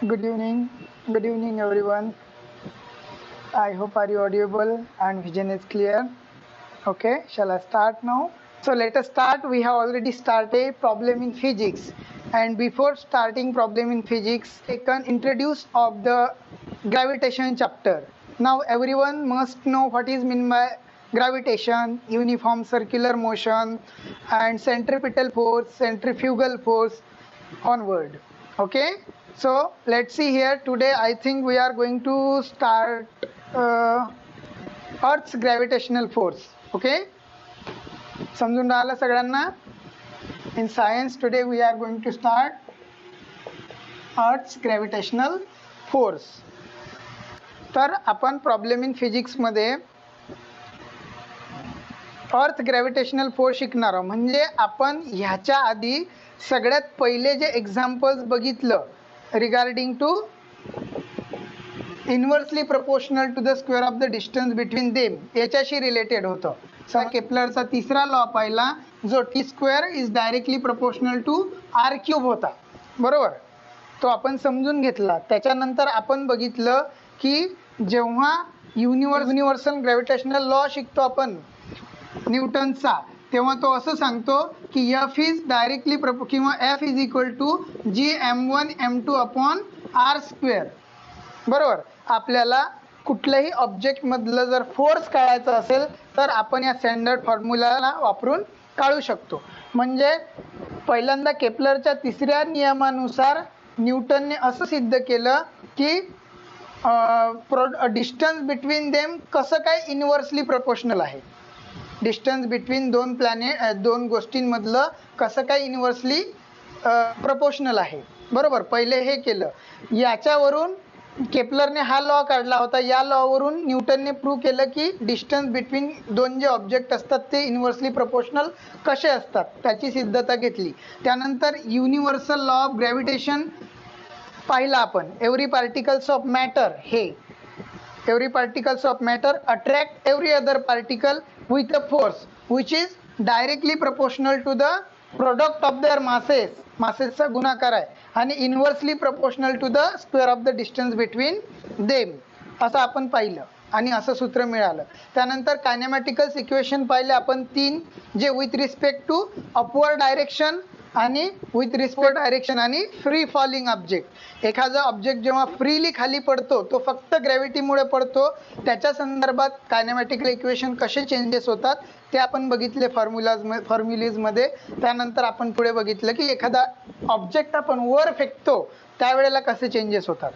Good evening. Good evening, everyone. I hope are you audible and vision is clear. Okay, shall I start now? So let us start. We have already started problem in physics, and before starting problem in physics, taken introduce of the gravitation chapter. Now everyone must know what is meant by gravitation, uniform circular motion, and centripetal force, centrifugal force onward. Okay, so let's see here. Today I think we are going to start uh, Earth's gravitational force. Okay, समजून राहिलं सगळ्यांना. In science today we are going to start Earth's gravitational force. तर आपण problem in physics मध्ये अर्थ gravitational force शिकणार आहोत. म्हणजे आपण ह्याच्या आधी सगळ्यात पहिले जे एक्झाम्पल्स बघितलं regarding to inversely proportional to the square of the distance between them याच्याशी रिलेटेड होतं. केपलरचा तिसरा लॉ पाहिला जो T square is directly proportional to R cube होता, बरोबर. तो आपण समजून घेतला. त्याच्यानंतर आपण बघितलं की जेव्हा युनिव्हर्सल ग्रॅव्हिटेशनल लॉ शिकतो आपण न्यूटनचा, तेव्हा तो असं सांगतो की एफ इज डायरेक्टली किंवा F is equal to GM1M2 upon R square, बरोबर. आपल्याला कुठल्याही ऑब्जेक्टमधलं जर फोर्स काढायचा असेल तर आपण या स्टँडर्ड फॉर्म्युलाला वापरून काढू शकतो. म्हणजे पहिल्यांदा केपलरच्या तिसऱ्या नियमानुसार न्यूटनने असं सिद्ध केलं की डिस्टन्स बिटवीन देम कसं काय इन्व्हर्सली प्रपोर्शनल आहे. डिस्टन्स बिटवीन दोन गोष्टींमधलं कसं काय इन्व्हर्सली प्रपोर्शनल आहे, बरोबर. पहिले हे केलं. याच्यावरून केपलरने हा लॉ काढला होता. या लॉवरून न्यूटनने प्रूव्ह केलं की डिस्टन्स बिटवीन दोन जे ऑब्जेक्ट असतात ते इन्व्हर्सली प्रपोर्शनल कसे असतात, त्याची सिद्धता घेतली. त्यानंतर युनिव्हर्सल लॉ ऑफ ग्रॅव्हिटेशन पाहिला आपण. Every particles of matter attract every other particle with a force which is directly proportional to the product of their masses गुणाकार आहे आणि inversely proportional to the square of the distance between them असं आपण पाहिलं आणि असं सूत्र मिळालं. त्यानंतर कायनेमॅटिकल्स इक्वेशन पाहिले आपण 3, जे with respect to upward direction आणि विथ रिस्पेक्ट डायरेक्शन आणि फ्री फॉलिंग ऑब्जेक्ट. एखादा ऑब्जेक्ट जेव्हा फ्रीली खाली पडतो तो फक्त ग्रॅव्हिटीमुळे पडतो, त्याच्या संदर्भात कायनेमॅटिकल इक्वेशन कसे चेंजेस होतात ते आपण बघितले फॉर्म्युलीजमध्ये. त्यानंतर आपण पुढे बघितलं की एखादा ऑब्जेक्ट आपण वर फेकतो त्यावेळेला कसे चेंजेस होतात,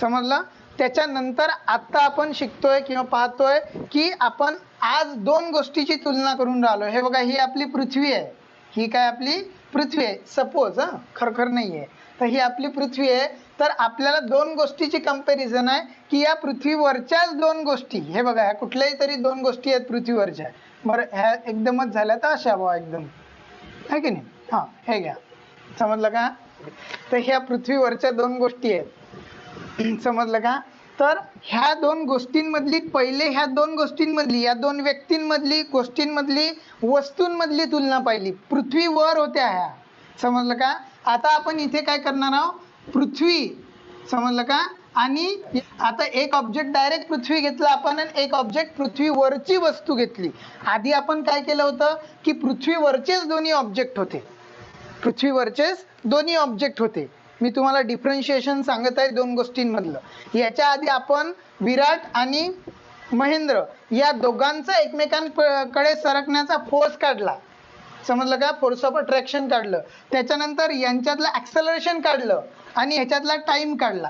समजलं. त्याच्यानंतर आता आपण शिकतोय किंवा पाहतोय की आपण आज दोन गोष्टीची तुलना करून राहिलो. हे बघा, ही आपली पृथ्वी आहे, ही काय आपली पृथ्वी आहे. सपोज खरखर नाही आहे, तर ही आपली पृथ्वी आहे. तर आपल्याला दोन गोष्टीची कंपॅरिझन आहे की या पृथ्वीवरच्याच दोन गोष्टी, हे बघा ह्या कुठल्याही तरी दोन गोष्टी आहेत पृथ्वीवरच्या, बरं. ह्या एकदमच झाल्या तर अशा बा एकदम, आहे की नाही. हां, हे घ्या, समजलं का. तर ह्या पृथ्वीवरच्या दोन गोष्टी आहेत, समजलं का. तर ह्या दोन गोष्टींमधली पहिले ह्या दोन गोष्टींमधली या दोन व्यक्तींमधली गोष्टींमधली वस्तूंमधली तुलना पाहिली. पृथ्वीवर होत्या ह्या, समजलं का. आता आपण इथे काय करणार आहोत, पृथ्वी, समजलं का. आणि आता एक ऑब्जेक्ट डायरेक्ट पृथ्वी घेतला आपण आणि एक ऑब्जेक्ट पृथ्वीवरची वस्तू घेतली. आधी आपण काय केलं होतं की पृथ्वीवरचेच दोन्ही ऑब्जेक्ट होते. मी तुम्हाला डिफरन्शिएशन सांगत आहे दोन गोष्टींमधलं. याच्या आधी आपण विराट आणि महेंद्र या दोघांचा एकमेकांकडे सरकण्याचा फोर्स काढला, समजलं का. फोर्स ऑफ अट्रॅक्शन काढलं. त्याच्यानंतर यांच्यातलं ॲक्सेलरेशन काढलं आणि ह्याच्यातला टाइम काढला.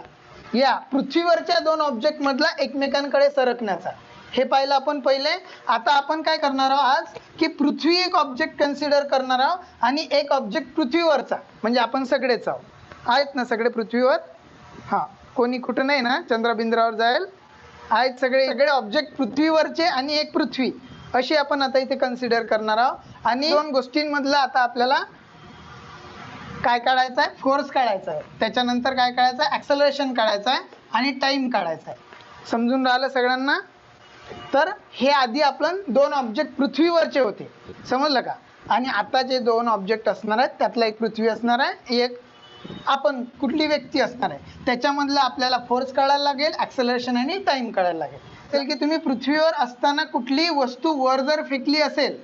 या पृथ्वीवरच्या दोन ऑब्जेक्ट मधला एकमेकांकडे सरकण्याचा हे पाहिलं आपण पहिले. आता आपण काय करणार आहोत आज की पृथ्वी एक ऑब्जेक्ट कन्सिडर करणार आहोत आणि एक ऑब्जेक्ट पृथ्वीवरचा, म्हणजे आपण सगळेच आहेत ना, सगळे पृथ्वीवर. हां, कोणी कुठं नाही ना चंद्रबिंद्रावर जाईल, आहेत सगळे ऑब्जेक्ट पृथ्वीवरचे आणि एक पृथ्वी, अशी आपण आता इथे कन्सिडर करणार आहोत. आणि दोन गोष्टींमधला आता आपल्याला काय काढायचं आहे, फोर्स काढायचा आहे. त्याच्यानंतर काय काढायचं आहे, ॲक्सेलरेशन काढायचं आहे आणि टाइम काढायचा आहे. समजून राहिलं सगळ्यांना. तर हे आधी आपण दोन ऑब्जेक्ट पृथ्वीवरचे होते, समजलं का. आणि आता जे दोन ऑब्जेक्ट असणार आहेत त्यातला एक पृथ्वी असणार आहे, एक आपण कुठली व्यक्ती असणार आहे त्याच्यामधलं आपल्याला फोर्स काढायला लागेल, ॲक्सेलरेशन आणि टाइम काढायला लागेल. तर की तुम्ही पृथ्वीवर असताना कुठलीही वस्तू वर जर फेकली असेल,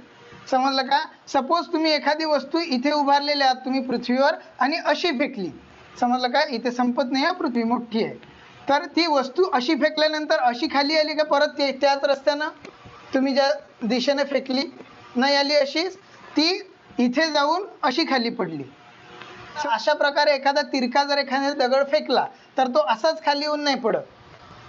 समजलं का, सपोज तुम्ही एखादी वस्तू इथे उभारलेली आहात तुम्ही पृथ्वीवर आणि अशी फेकली, समजलं का, इथे संपत नाही आहे, पृथ्वी मोठी आहे, तर ती वस्तू अशी फेकल्यानंतर अशी खाली आली का परत त्याच रस्त्यानं तुम्ही ज्या दिशेने फेकली नाही आली अशीच ती इथे जाऊन अशी खाली पडली. अशा प्रकारे एखादा तिरका जर एखादा दगड फेकला तर तो असाच खाली येऊन नाही पडत,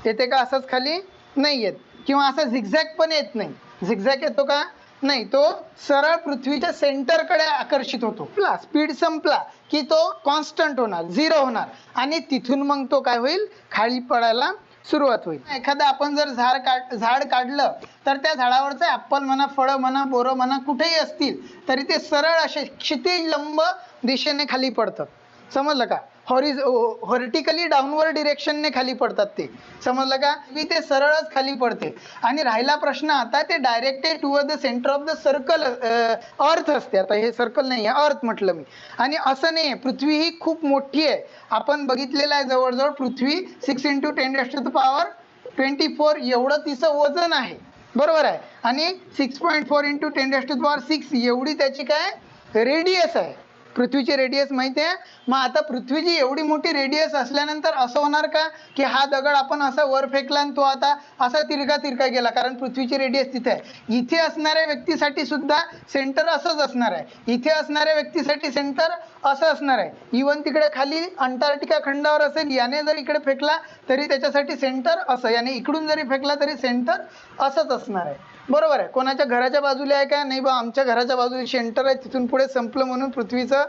येते का, असाच खाली नाही येत, किंवा असा झिगझॅग पण येत नाही. झिगझॅग येतो का, नाही, तो सरळ पृथ्वीच्या सेंटरकडे आकर्षित होतो. स्पीड संपला की तो कॉन्स्टंट होणार, 0 होणार आणि तिथून मग तो काय होईल, खाली पडायला सुरुवात होईल. एखादं आपण जर झाड काढलं तर त्या झाडावरचं ॲपल म्हणा, फळं म्हणा, बोरं म्हणा, कुठेही असतील तरी ते सरळ असे क्षितिज लंब दिशेने खाली पडतात, समजलं का, व्हर्टिकली डाऊनवर्ड डिरेक्शनने खाली पडतात ते, समजलं का, मी ते सरळच खाली पडते. आणि राहिला प्रश्न आता ते directed toward the centre of the circle अर्थ असते. आता हे सर्कल नाही आहे, अर्थ म्हटलं मी. आणि असं नाही आहे, पृथ्वी ही खूप मोठी आहे, आपण बघितलेलं आहे, जवळजवळ पृथ्वी 6 × 10⁻24 एवढं तिचं वजन आहे, बरोबर आहे, आणि 6.4 × 10⁻6 एवढी त्याची काय रेडियस आहे, पृथ्वीची रेडियस माहिती आहे. मग आता पृथ्वीची एवढी मोठी रेडियस असल्यानंतर असं होणार का की हा दगड आपण असा वर फेकला आणि तो आता असा तिरका गेला, कारण पृथ्वीची रेडियस तिथे आहे. इथे असणाऱ्या व्यक्तीसाठी सुद्धा सेंटर असंच असणार आहे, इथे असणाऱ्या व्यक्तीसाठी सेंटर असं असणार आहे. इवन तिकडे खाली अंटार्क्टिका खंडावर असेल, याने जर इकडे फेकला तरी त्याच्यासाठी सेंटर असं, याने इकडून जरी फेकला तरी सेंटर असंच असणार आहे, बरोबर आहे. कोणाच्या घराच्या बाजूला आहे का, नाही बा आमच्या घराच्या बाजूला सेंटर आहे, तिथून पुढे संपलं म्हणून पृथ्वीचं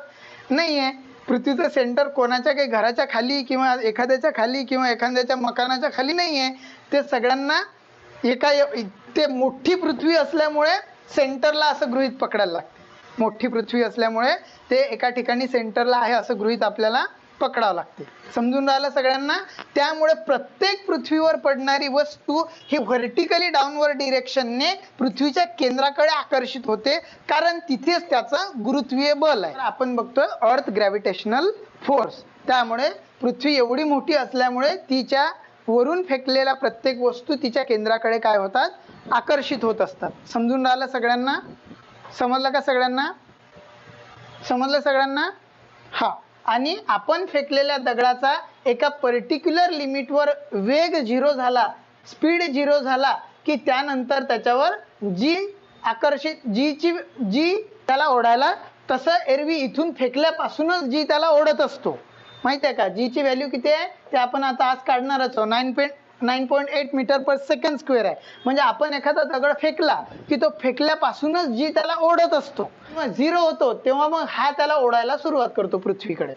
नाही आहे. पृथ्वीचं सेंटर कोणाच्या काही घराच्या खाली किंवा एखाद्याच्या खाली किंवा एखाद्याच्या मकानाच्या खाली नाही आहे, ते सगळ्यांना ते मोठी पृथ्वी असल्यामुळे सेंटरला असं गृहीत पकडायला लागते. मोठी पृथ्वी असल्यामुळे ते एका ठिकाणी सेंटरला आहे असं गृहीत आपल्याला पकडावं लागते. समजून राहिलं सगळ्यांना. त्यामुळे प्रत्येक पृथ्वीवर पडणारी वस्तू ही व्हर्टिकली डाऊनवर्ड डिरेक्शनने पृथ्वीच्या केंद्राकडे आकर्षित होते, कारण तिथेच त्याचं गुरुत्वीय बल आहे. आपण बघतोय अर्थ ग्रॅव्हिटेशनल फोर्स. त्यामुळे पृथ्वी एवढी मोठी असल्यामुळे तिच्या वरून फेकलेल्या प्रत्येक वस्तू तिच्या केंद्राकडे काय होतात, आकर्षित होत असतात. समजून राहिलं सगळ्यांना, समजलं का सगळ्यांना, समजलं सगळ्यांना, हा. आणि आपण फेकलेल्या दगडाचा एका पर्टिक्युलर लिमिटवर वेग 0 झाला, स्पीड 0 झाला की त्यानंतर त्याच्यावर जी त्याला ओढायला, तसं एरवी इथून फेकल्यापासूनच जी त्याला ओढत असतो, माहिती आहे का. जीची व्हॅल्यू किती आहे ते आपण आता आज काढणारच आहोत, 9.8 मीटर/सेकंड स्क्वेअर आहे. म्हणजे आपण एखादा दगड फेकला की तो फेकल्यापासूनच जी त्याला ओढत असतो, किंवा 0 होतो तेव्हा मग हा त्याला ओढायला सुरुवात करतो पृथ्वीकडे,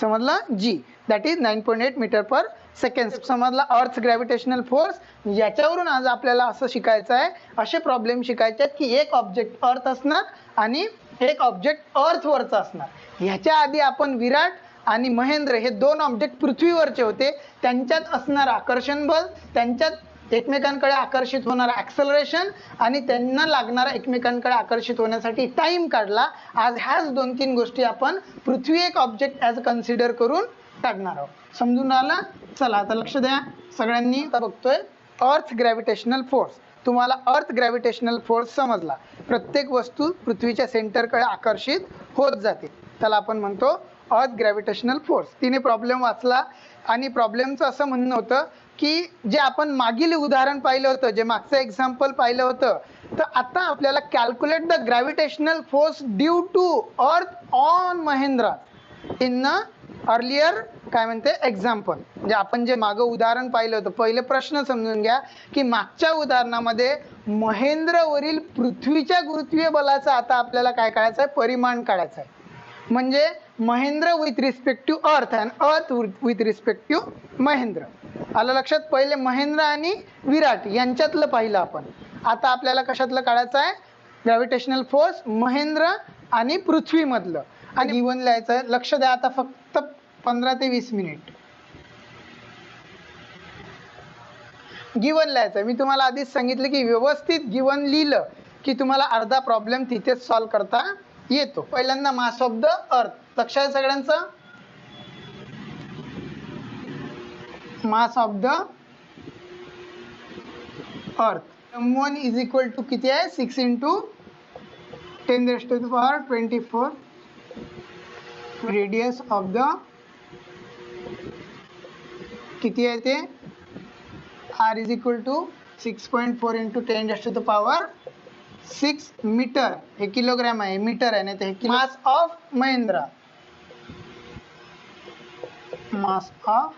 समजलं. जी दॅट इज 9.8 मीटर/सेकंड. समजला अर्थ ग्रॅव्हिटेशनल फोर्स. याच्यावरून आज आपल्याला असं शिकायचं आहे, असे प्रॉब्लेम शिकायचे आहेत की एक ऑब्जेक्ट अर्थ असणार आणि एक ऑब्जेक्ट अर्थवरचा असणार. ह्याच्या आधी आपण विराट आणि महेंद्र हे 2 ऑब्जेक्ट पृथ्वीवरचे होते, त्यांच्यात असणार आकर्षण बल, त्यांच्यात एकमेकांकडे आकर्षित होणारा ॲक्सेलरेशन आणि त्यांना लागणारा एकमेकांकडे आकर्षित होण्यासाठी टाइम काढला. आज ह्याच 2-3 गोष्टी आपण पृथ्वी एक ऑब्जेक्ट ॲज कन्सिडर करून काढणार आहोत. समजून आला. चला आता लक्ष द्या सगळ्यांनी. आता बघतोय अर्थ ग्रॅव्हिटेशनल फोर्स. तुम्हाला अर्थ ग्रॅव्हिटेशनल फोर्स समजला, प्रत्येक वस्तू पृथ्वीच्या सेंटरकडे आकर्षित होत जाते, त्याला आपण म्हणतो अर्थ ग्रॅव्हिटेशनल फोर्स. तिने प्रॉब्लेम वाचला आणि प्रॉब्लेमचं असं म्हणणं होतं की जे आपण मागील उदाहरण पाहिलं होतं, जे मागचं एक्झाम्पल पाहिलं होतं, तर आता आपल्याला calculate the gravitational force due to earth on Mahendra in earlier काय म्हणते एक्झाम्पल. म्हणजे आपण जे मागं उदाहरण पाहिलं होतं, पहिले प्रश्न समजून घ्या की मागच्या उदाहरणामध्ये महेंद्रवरील पृथ्वीच्या गुरुत्वीय बलाचा आता आपल्याला काय काढायचं आहे, परिमाण काढायचं आहे. म्हणजे Mahendra with respect to earth and earth with respect to Mahendra. आलं लक्षात. पहिले महेंद्र आणि विराट यांच्यातलं पाहिलं आपण. आता आपल्याला कशातलं काढायचं आहे, ग्रॅव्हिटेशनल फोर्स महेंद्र आणि पृथ्वीमधलं. आणि गिवन लिहायचं आहे. लक्ष द्या आता फक्त 15 ते 20 मिनिट गिवन लिहायचं आहे. मी तुम्हाला आधीच सांगितलं की व्यवस्थित गिवन लिहिलं की तुम्हाला अर्धा प्रॉब्लेम तिथेच सॉल्व्ह करता येतो. पहिल्यांदा मास ऑफ द अर्थ. लक्ष आहे सगळ्यांचं. Mass of the earth. m1 is equal to किती आहे 6 इंटू 10⁻24 रेडियस ऑफ द किती आहे ते r is equal to 6.4 into 10⁻6 metre. हे किलोग्रॅम आहे, मीटर आहे ना ते. Mass of Mahendra, mass of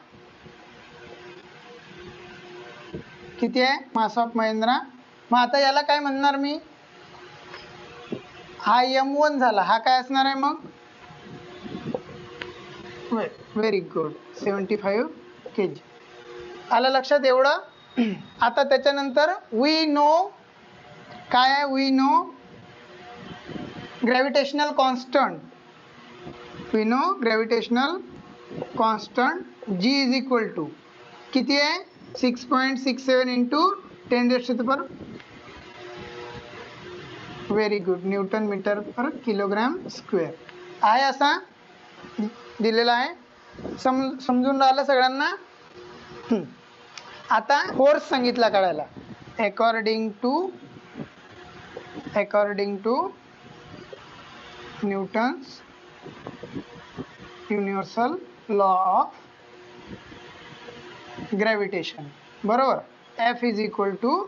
किती आहे मास ऑफ महेंद्रा. मग आता याला काय म्हणणार मी, हा m1 झाला, हा काय असणार आहे मग, व्हेरी गुड 75 kg. आलं लक्षात एवढं. आता त्याच्यानंतर वी नो काय आहे, we know gravitational constant, we know gravitational constant g is equal to किती आहे 6.67 into 10⁻, very good, newton metre per kilogram square आहे, असा दिलेला आहे. समजून राहिलं सगळ्यांना. आता फोर्स सांगितला काढायला. According to Newton's universal law of gravitation, बरोबर. F is equal to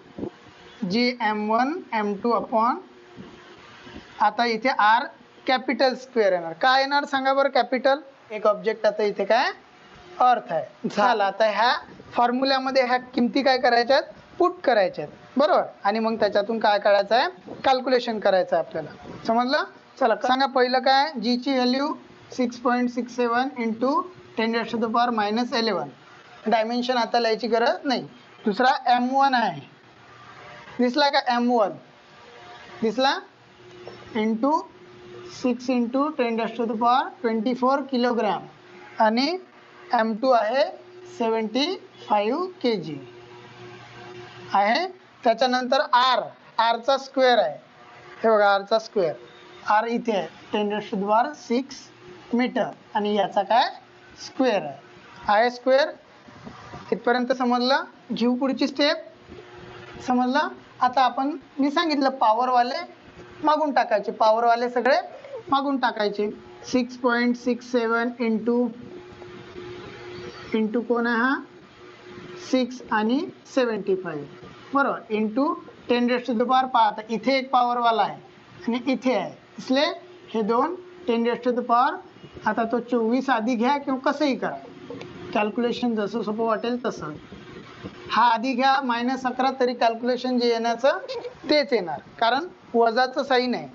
G m1 m2 upon, आता इथे r कॅपिटल स्क्वेअर येणार. काय येणार सांगा बरं, कॅपिटल. एक ऑब्जेक्ट आता इथे काय अर्थ आहे झाला. आता ह्या फॉर्म्युल्यामध्ये ह्या किमती काय करायच्यात, पुट करायच्यात, बरोबर. आणि मग त्याच्यातून काय काढायचं आहे, कॅल्क्युलेशन करायचं आहे आपल्याला. समजलं. चला सांगा पहिलं काय, जी ची व्हॅल्यू 6.67 इंटू 10⁻11. डायमेन्शन आता लिहायची गरज नाही. दुसरा m1 आहे, दिसला का, m1 दिसला, इंटू 6 इंटू 10⁻24 किलोग्राम. आणि m2 आहे 75 kg आहे. त्याच्यानंतर r चा स्क्वेअर आहे, हे बघा r चा स्क्वेअर, r इथे आहे 10⁻6 मीटर आणि याचा काय स्क्वेअर आहे स्क्वेअर. इथपर्यंत समजलं. घेऊ पुढची स्टेप. समजलं. आता आपण मी सांगितलं पॉवरवाले मागून टाकायचे, पॉवरवाले सगळे मागून टाकायचे. 6.67 इंटू कोण आहे हा 6 आणि 75, बरोबर, इंटू 10⁻. आता इथे एक पॉवरवाला आहे आणि इथे आहे, इसलिए हे दोन 10⁻. आता तो 24 आधी घ्या किंवा कसंही करा, कॅल्क्युलेशन जसं सोपं वाटेल तसं. हा आधी घ्या, -11 तरी कॅल्क्युलेशन जे येण्याचं तेच येणार, कारण वजाचं साईन आहे.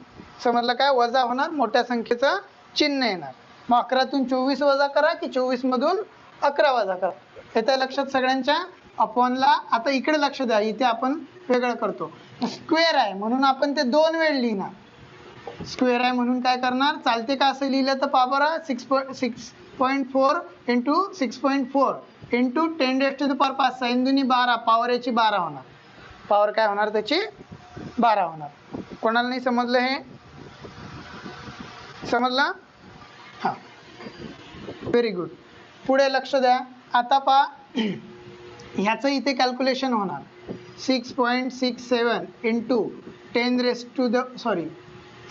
समजलं काय, वजा होणार, मोठ्या संख्येचं चिन्ह येणार. मग 11तून 24 वजा करा की 24मधून 11 वजा करा. येत्या लक्षात सगळ्यांच्या. अपॉनला आता इकडे लक्ष द्या, इथे आपण वेगळं करतो. स्क्वेअर आहे म्हणून आपण ते 2 वेळ लिहिणार. स्क्वेअर आहे म्हणून काय करणार, चालते का असं लिहिलं तर पहा 6.4 इंटू 6.4 इंटू 10⁻5, 6 दुनी 12, पॉवर याची 12 होणार. पॉवर काय होणार त्याची 12 होणार. कोणाला नाही समजलं हे, समजलं. हां, व्हेरी गुड. पुढे लक्ष द्या. आता पहा ह्याचं इथे कॅल्क्युलेशन होणार. 6.67 इंटू 10⁻,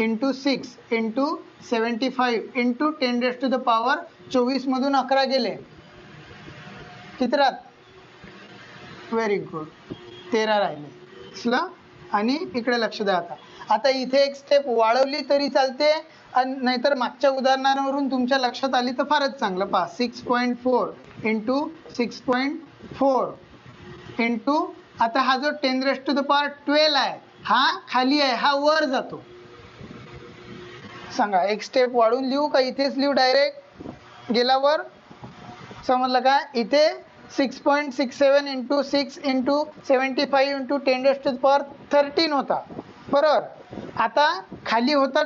इंटू 6 इंटू 75 इंटू 10⁻24 मधून 11 गेले किती राहत, व्हेरी गुड 13 राहिले. दिसलं. आणि इकडे लक्ष द्या. आता इथे एक स्टेप वाढवली तरी चालते, आणि नाहीतर मागच्या उदाहरणावरून तुमच्या लक्षात आली तर फारच चांगलं. पहा 6.4 इंटू 6.4 इंटू, आता हा जो 10⁻12 आहे हा खाली आहे, हा वर जातो. सांगा एक स्टेप वाढून लिहू का इथेच लिहू डायरेक्ट गेल्यावर. समजलं का. इथे 6.67 इंटू 6 इंटू 75 इंटू 10⁻13 होता, बरोबर. आता खाली होता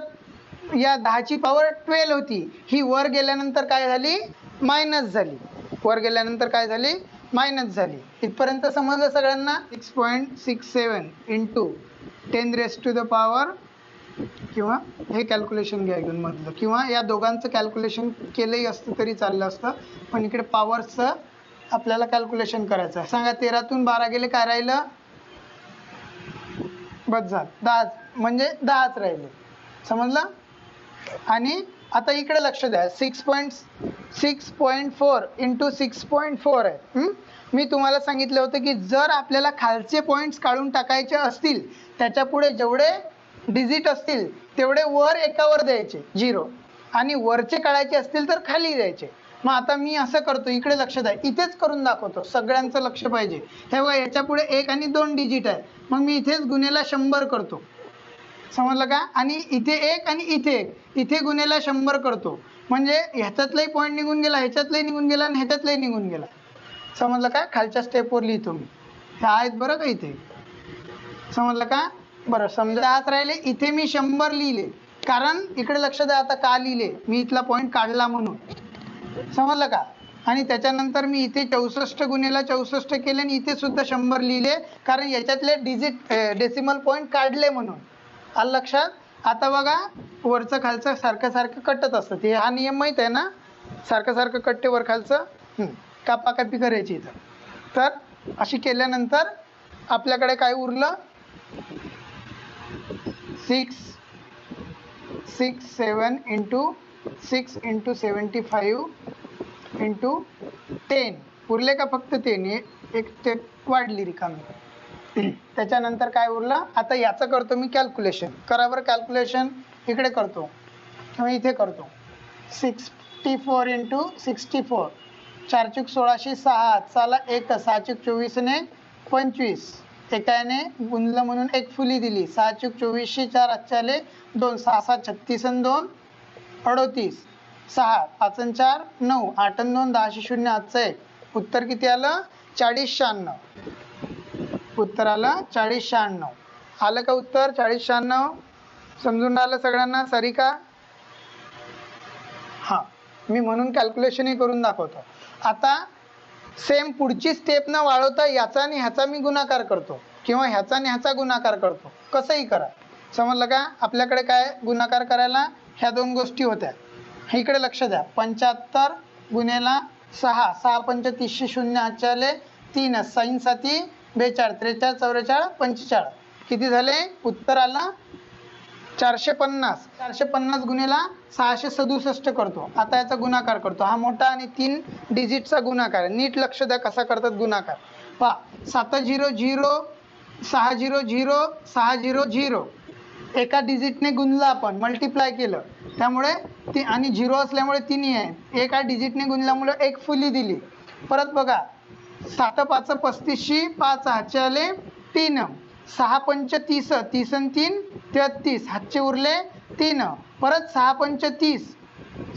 या 10ची पॉवर 12 होती, ही वर गेल्यानंतर काय झाली, मायनस झाली. वर गेल्यानंतर काय झाली, मायनस झाली. इथपर्यंत समजलं सगळ्यांना. 6.67 इंटू 10⁻, किंवा हे कॅल्क्युलेशन घ्या घेऊन म्हटलं, किंवा या दोघांचं कॅल्क्युलेशन केलंही असतं तरी चाललं असतं, पण इकडे पॉवरचं आपल्याला कॅल्क्युलेशन करायचं आहे. सांगा 13तून 12 गेले काय राहिलं, बस झालं 10, म्हणजे 10च राहिले. समजलं. आणि आता इकडे लक्ष द्या, 6.4 इंटू 6.4 आहे. मी तुम्हाला सांगितलं होतं की जर आपल्याला खालचे पॉईंट्स काढून टाकायचे असतील, त्याच्या पुढे जेवढे डिजिट असतील तेवढे वर एकावर द्यायचे 0, आणि वरचे काढायचे असतील तर खाली द्यायचे. मग आता मी असं करतो, इकडे लक्ष द्या, इथेच करून दाखवतो, सगळ्यांचं लक्ष पाहिजे. हे बघा, याच्या पुढे 1 आणि 2 डिजिट आहे, मग मी इथेच गुणेला 100 करतो. समजलं का. आणि इथे 1 आणि इथे 1, इथे गुणेला 100 करतो, म्हणजे ह्याच्यातलाही पॉईंट निघून गेला, ह्याच्यातलाही निघून गेला आणि ह्याच्यातलाही निघून गेला. समजलं का. खालच्या स्टेपवर लिहितो मी, हे आहेत बरं का इथे. समजलं का. बरं, समजा आत राहिले, इथे मी 100 लिहिले, कारण इकडे लक्ष द्या, आता का लिहिले मी, इथला पॉईंट काढला म्हणून. समजलं का. आणि त्याच्यानंतर मी इथे 64 गुणेला 64 केले, आणि इथे सुद्धा 100 लिहिले, कारण याच्यातले डिजिट डेसिमल पॉईंट काढले म्हणून. आलं लक्षात. आता बघा, वरचं खालचं सारखं सारखं कटत असतं, ते हा नियम माहीत आहे ना, सारखं सारखं कटते वर खालचं. कापाकापी करायची इथं. तर अशी केल्यानंतर आपल्याकडे काय उरलं, 7 इंटू 6 इंटू 75 इंटू 10 उरले का, फक्त 10, एक स्टेप वाढली रिकामी. त्याच्यानंतर काय उरलं, आता याचं करतो मी कॅल्क्युलेशन. करा बरं कॅल्क्युलेशन, इकडे करतो किंवा इथे करतो. 64 इंटू 64, 4 चूक 16, 6 चाला 1, 6 चूक 24 ने 25, एकाने गुणलं म्हणून एक फुली दिली. 6 चूक 24, 4 आजच्याले 2, 6 7 36 आणि 2 38, 6 5 आणि 4 9, 8 आणि 2 10 0 आजचं आहे. उत्तर किती आलं, 4096. उत्तर आलं 4096. आलं का उत्तर 4096. समजून राहिलं सगळ्यांना सारिका. हां, मी म्हणून कॅल्क्युलेशनही करून दाखवतो. आता सेम पुढची स्टेप न वाढवता याचा आणि ह्याचा मी गुणाकार करतो, किंवा ह्याचा आणि ह्याचा गुणाकार करतो, कसंही करा. समजलं का. आपल्याकडे काय गुणाकार करायला ह्या 2 गोष्टी होत्या. इकडे लक्ष द्या, 75 गुणेला 6, 6 पंच 30, 0 आजच्याले 3, 6 7 42, 43 44 45, किती झाले, उत्तर आलं 450. 450 गुणेला 667 करतो. आता याचा गुणाकार करतो, हा मोठा आणि 3 डिजिटचा गुणाकार. नीट लक्ष द्या कसा करतात गुणाकार. पहा, 7 0 0 6 0 0 6 0 0, एका डिजिटने गुणलं आपण, मल्टिप्लाय केलं, त्यामुळे ती, आणि 0 असल्यामुळे 3 आहे, एका डिजिटने गुणल्यामुळे एक फुली दिली. परत बघा, 7 5 35, 5 हातचे आले 3, 6 पंच 30, 30 आणि 3 33, हातचे उरले 3, परत 6 पंच 30,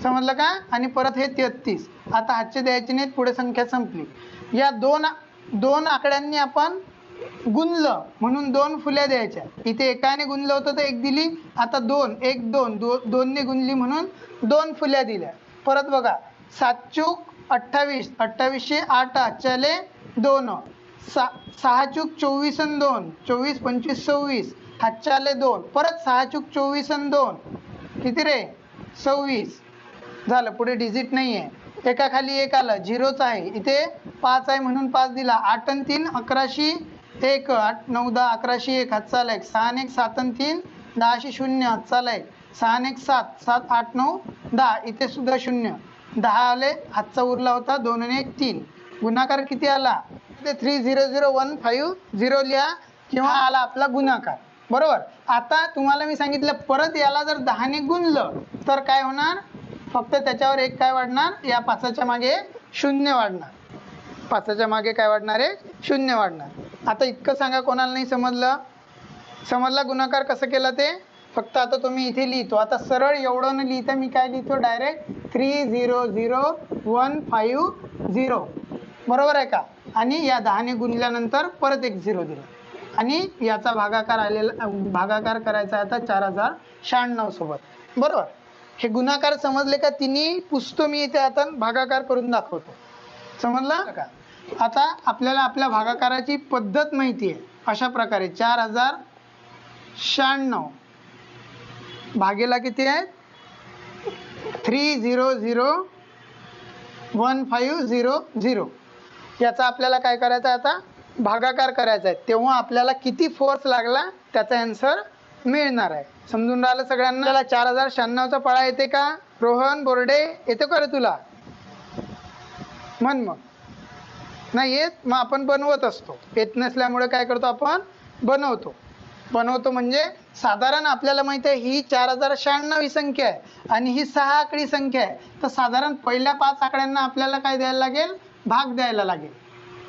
समजलं का. आणि परत हे 33, आता हातचे द्यायचे नाहीत, पुढे संख्या संपली. या दोन आकड्यांनी आपण गुणलं म्हणून 2 फुल्या द्यायच्या. इथे एकाने गुणलं होतं तर 1 दिली, आता 2 1 2 2 ने गुणली म्हणून 2 फुल्या दिल्या. परत बघा, 7 चूक 28, 28 8 आजच्याले 2, 6 चूक 24 आणि 2, 24 25 26, हातच्याले 2, परत 6 चूक 24 आणि 2, किती रे 26 झालं. पुढे डिजिट नाही आहे, एका खाली एक आलं, 0च आहे, इथे 5 आहे म्हणून 5 दिला. 8 आणि 3 11, 1 8 9 10 11, 1 हातचा आला 1, 6 आणि 1 7 आणि 3 10 0 हातचा आला 1, 6 आणि 1 7 7 8 9 10, इथे सुद्धा 0 10 आले, हातचा उरला होता 2 आणि 1 3. गुणाकार किती आला, ते 300150 लिहा, किंवा आला आपला गुणाकार. बरोबर. आता तुम्हाला मी सांगितलं, परत याला जर 10 ने गुणलं तर काय होणार, फक्त त्याच्यावर एक काय वाढणार, या 5च्या मागे 0 वाढणार, 5च्या मागे काय वाढणार आहे, 0 वाढणार. आता इतकं सांगा, कोणाला नाही समजला गुणाकार कसं केला ते. फक्त आता तुम्ही इथे लिहितो, आता सरळ एवढं न लिहिता मी काय लिहितो, डायरेक्ट 300150, बरोबर आहे का. आणि या 10 ने गुणल्यानंतर परत एक 0 दिला, आणि याचा भागाकार करायचा आता 4096 सोबत. बरोबर. हे गुणाकार समजले का, तिन्ही पुसतो मी इथे, आता भागाकार करून दाखवतो. समजलं का. आता आपल्याला आपल्या भागाकाराची पद्धत माहिती आहे. अशा प्रकारे 4096 भागेला किती आहे, 300150. याचा आपल्याला काय करायचं आहे, आता भागाकार करायचा आहे, तेव्हा आपल्याला किती फोर्स लागला त्याचा आन्सर मिळणार आहे. समजून राहिलं सगळ्यांना? 4096चा पळा येते का रोहन बोर्डे? येतो का रे तुला? म्हण. मग नाही येत, मग आपण बनवत असतो. येत नसल्यामुळे काय करतो, आपण बनवतो. म्हणजे साधारण आपल्याला माहिती आहे ही 4096 ही संख्या आहे आणि ही 6 आकडी संख्या आहे, तर साधारण पहिल्या 5 आकड्यांना आपल्याला काय द्यायला लागेल, भाग द्यायला लागेल.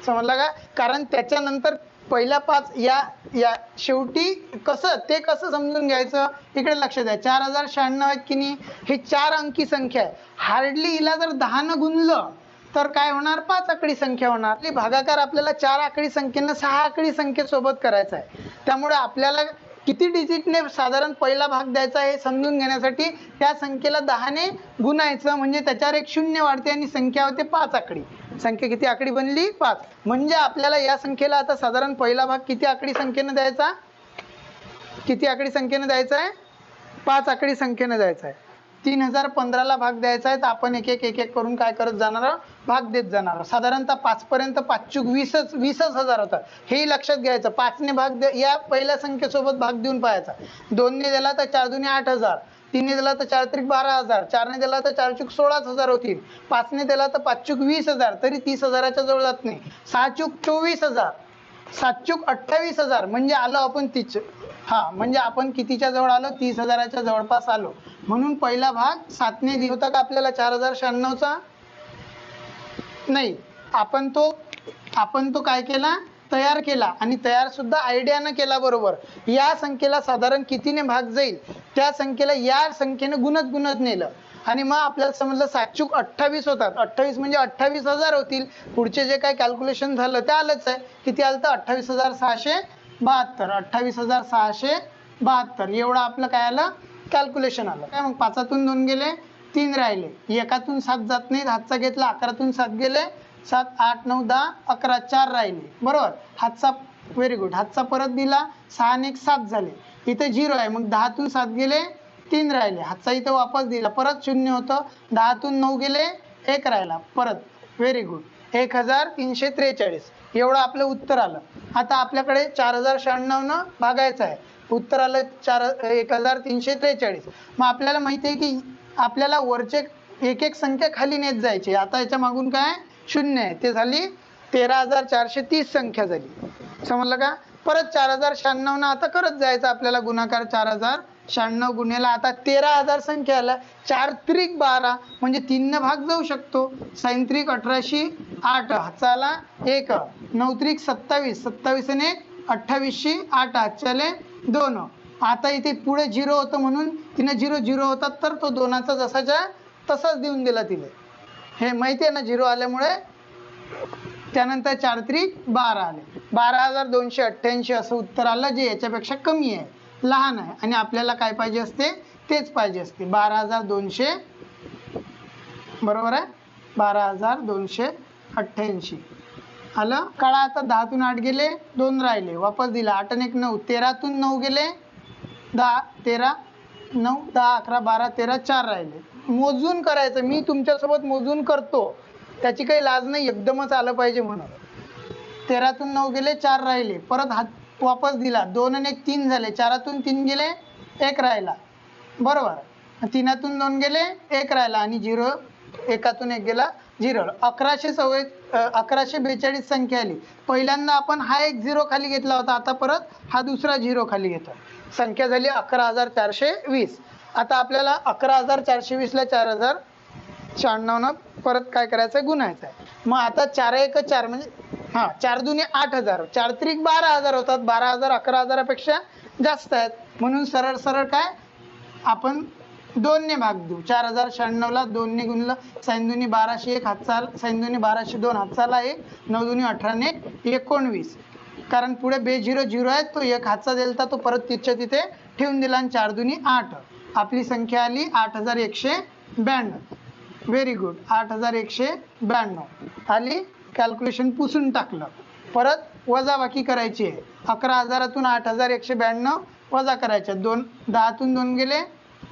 समजलं का? कारण त्याच्यानंतर पहिल्या 5 या शेवटी कसं समजून घ्यायचं, इकडे लक्ष द्या. 4096 आहेत की नाही, हे 4 अंकी संख्या आहे. हार्डली हिला जर 10 न गुणलं तर काय होणार, 5 आकडी संख्या होणार. भागाकार आपल्याला 4 आकडी संख्येनं 6 आकडी संख्येसोबत करायचा आहे. त्यामुळे आपल्याला किती डिजिटने साधारण पहिला भाग द्यायचा हे समजून घेण्यासाठी त्या संख्येला 10 ने गुणायचं, म्हणजे त्याच्यावर एक शून्य वाढते आणि संख्या होते 5 आकडी. संख्या किती आकडी बनली, 5. म्हणजे आपल्याला या संख्येला आता साधारण पहिला भाग किती आकडी संख्येनं द्यायचा, 5 आकडी संख्येनं द्यायचा आहे. 3015ला भाग द्यायचा आहे, तर आपण एक एक करून काय करत जाणार, भाग देत जाणार. साधारणतः 5 पर्यंत 5 20 हजार होतात, हेही लक्षात घ्यायचं. 5 ने भाग या पहिल्या संख्येसोबत भाग देऊन पाहायचा. 2 ने दिला तर 4 दुने 8000, 3 ने दिला तर 4 त्रिक 12000, 4 ने दिला तर 4 चूक 16000 होतील, 5 ने दिला तर 5 चूक 20000, तरी 30000च्या जवळ जात नाही. 6 चूक 24000, 7 चूक 28000, म्हणजे आलो आपण म्हणजे आपण कितीच्या जवळ आलो, 30000च्या जवळपास आलो. म्हणून पहिला भाग 7 ने दिला होता का आपल्याला 4096चा? नाही, आपण तो काय केला, तयार केला, आणि तयार सुद्धा आयडियानं केला. बरोबर, या संख्येला साधारण कितीने भाग जाईल त्या संख्येला या संख्येने गुणत नेलं, आणि मग आपल्याला समजलं 7 चूक 28 होतात. 28 म्हणजे 28000 होतील. पुढचे जे काय कॅल्क्युलेशन झालं ते आलंच आहे. किती आलं तर 28672, 28672 एवढं आपलं काय आलं, कॅल्क्युलेशन आलं. काय मग 5तून 2 गेले, 3 राहिले. 1तून 7 जात नाही, हातचा घेतला. 11तून 7 गेले, 7 8 9 10 11, 4 राहिले. बरोबर, हातचा, व्हेरी गुड. हातचा परत दिला, 6 आणि 1 7 झाले. इथे 0 आहे, मग 10तून 7 गेले, 3 राहिले. हातचा इथे वापस दिला, परत 0 होतं. 10तून 9 गेले, 1 राहिला, परत. व्हेरी गुड, 1343 एवढं आपलं उत्तर आलं. आता आपल्याकडे 4096 भागायचं आहे. उत्तर आलं 1343. मग आपल्याला माहिती आहे की आपल्याला वरचे एक संख्या खाली नेत जायची. आता याच्या मागून काय 0 आहे, ते झाली 13430 संख्या झाली. समजलं का? परत 4096 आता करत जायचं आपल्याला गुणाकार. 4096 गुन्हेला आता 13000 संख्या आला. 4 त्रिक 12 म्हणजे 3 न भाग जाऊ शकतो. 6 त्रिक 1808, हातचा आला 1. 9 त्रिक 27, 27 ने 2808, हातच्याले 2. आता इथे पुढे 0 होतं म्हणून तिने 0 0 होतात, तर तो 2चा जसाच्या तसाच देऊन दिला तिने. हे माहिती आहे ना 0 आल्यामुळे. त्यानंतर 4 त्रिक 12 आले, 12288 असं उत्तर आलं, जे याच्यापेक्षा कमी आहे, लहान आहे. आणि आपल्याला काय पाहिजे असते, तेच पाहिजे असते, 12200. बरोबर आहे, 12288 आलं. काळा आता 10तून 8 गेले, 2 राहिले, वापस दिला. 8 आणि 1 9, 13तून 9 गेले, 10 13 9 10 11 12 13 4 राहिले. मोजून करायचं, मी तुमच्यासोबत मोजून करतो, त्याची काही लाज नाही, एकदमच आलं पाहिजे म्हणून. 13तून 9 गेले, 4 राहिले, परत हात वापस दिला. 2 आणि 1 3 झाले, 4तून 3 गेले, 1 राहिला. बरोबर, 3तून 2 गेले, 1 राहिला, आणि 0 1तून 1 गेला, 0. 1142 संख्या आली. पहिल्यांदा आपण हा एक 0 खाली घेतला होता, आता परत हा दुसरा 0 खाली घेतो. संख्या झाली 11420. आता आपल्याला 11420 ला 4096 परत काय करायचं, गुणायचं आहे. मग आता 4 1 4 म्हणजे 4 दुने 8000, 4 त्रिक 12000 होतात. 12000 11000पेक्षा जास्त आहेत, म्हणून सरळ सरळ काय आपण 2 ने भाग देऊ. 4096 ला 2 ने गुणलं. 6 दुनी 1200 1, हातचा 6 दुनी 1200 2, हातचाला 1. 9 दुनी 18 ने 19, कारण पुढे बेझिरो 0 आहे, तो 1 हातचा दिलता, तो परत तिथच्या तिथे ठेवून दिला, आणि 4 दुनी 8. आपली संख्या आली 8192. व्हेरी गुड, 8192 आली. कॅल्क्युलेशन पुसून टाकलं. परत वजाबाकी करायची आहे. 11000तून 8192 वजा करायच्या. 10तून 2 गेले,